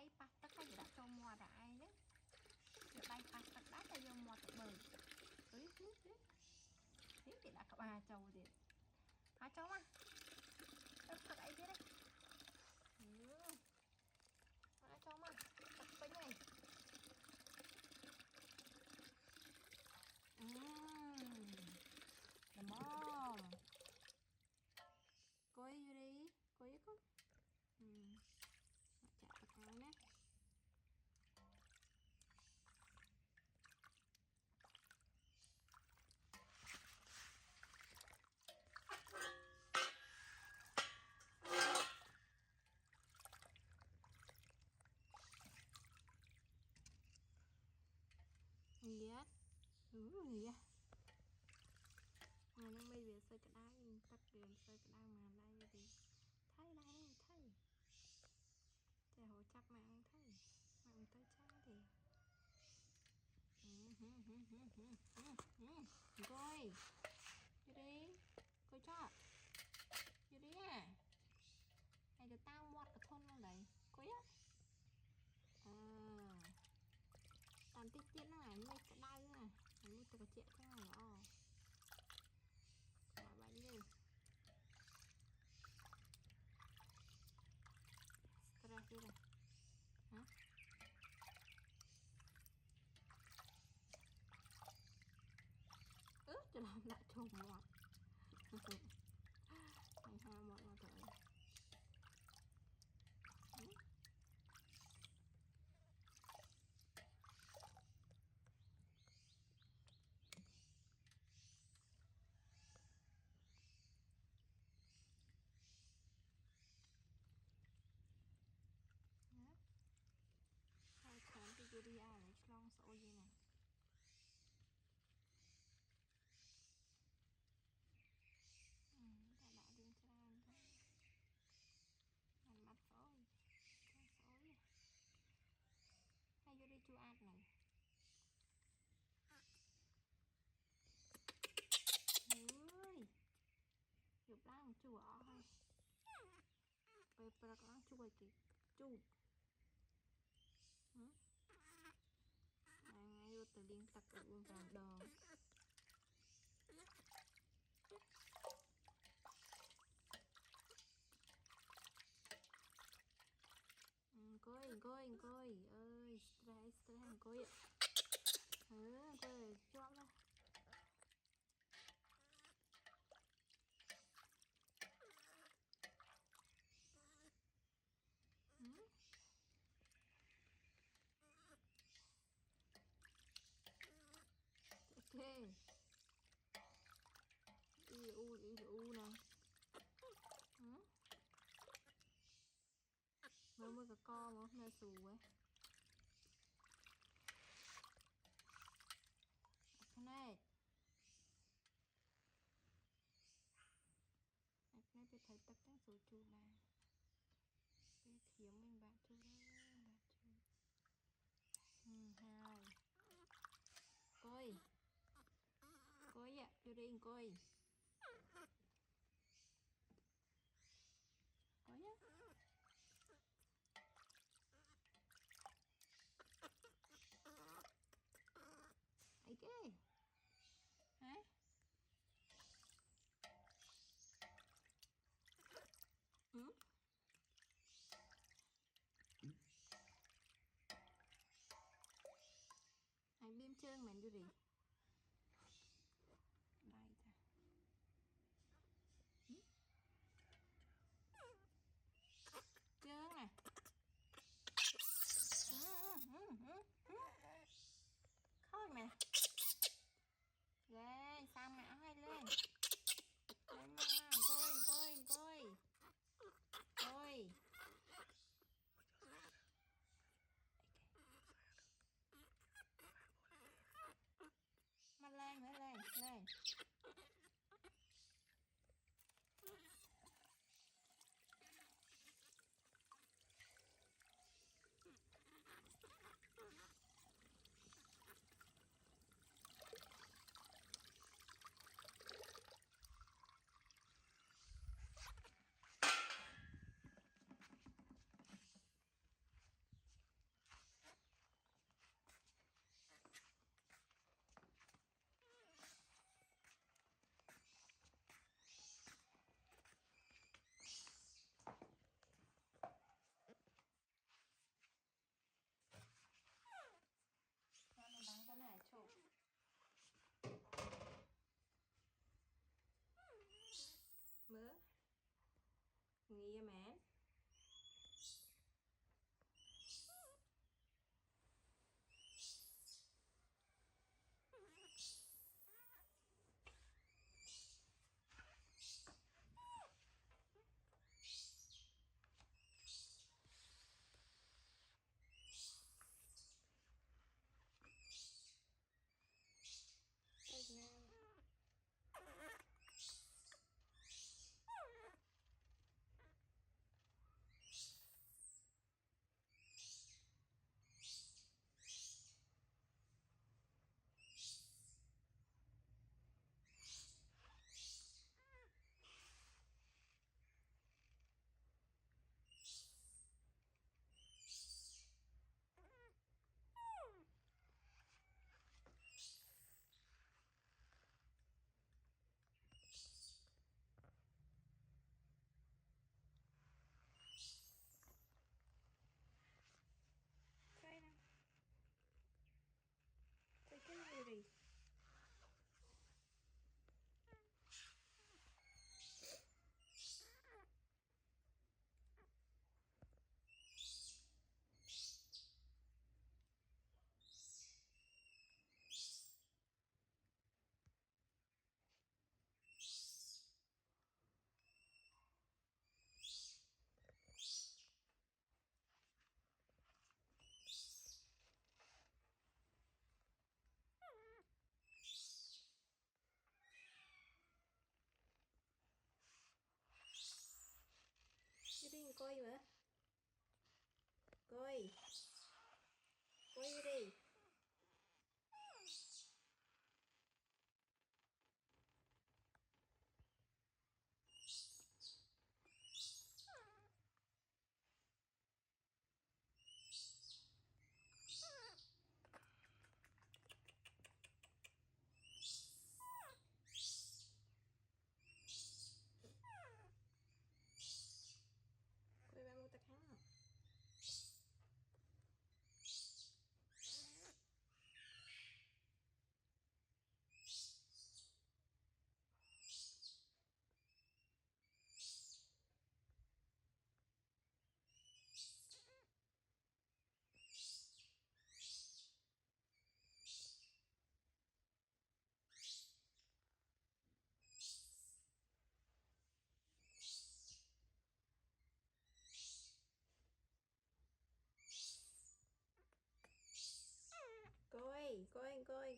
đáy bắt tất cả đã cho mò đã ai nhé giờ đáy bắt tất cả cho vô mò tự bơi thế thì đã có ba trâu thì hả cháu mà thật ấy thế đấy hả cháu mà thật bánh này the mom coi đi coi con chả cái nè yeah yeah ngày hôm nay về xây cái đá tắt đường xây cái đá mà đây thì thấy đây thấy trẻ hồ chắc mạng thấy mạng tới cha thì coi vô đi coi cho vô đi à này được tao mót cái thôn nó đấy coi á tàn tích tiết nó này như cái đai nữa này như cái chuyện thế này nó mà bạn đi stress đi này hả cho làm lại trồng mọt thành ha mọt là thôi hai chén thì Yuri này long sổ gì này đã điên cho anh thôi mặt sổi sổi hay Yuri chu ăn này ơi chụp lang chùa hay bây giờ lang chùa kì chụp ngay vô từ liên tắc ở vùng vào đòn coi ơi stress coi ạ coi chọn ra ok u này mới cái con mà nó xù ấy cái này phải thấy tất cả số chu mà cái kiếm mình bạn chu đó bạn chu hai coi ạ vô đi coi nhá ấy cái hả anh biêm trơn mình vô đi đây ta trơn này khôi mẹ ghê sao mẹ hay lên mama coi mà lên coi mà. Coi đi. Coi ba mua tạc hắn không? Coi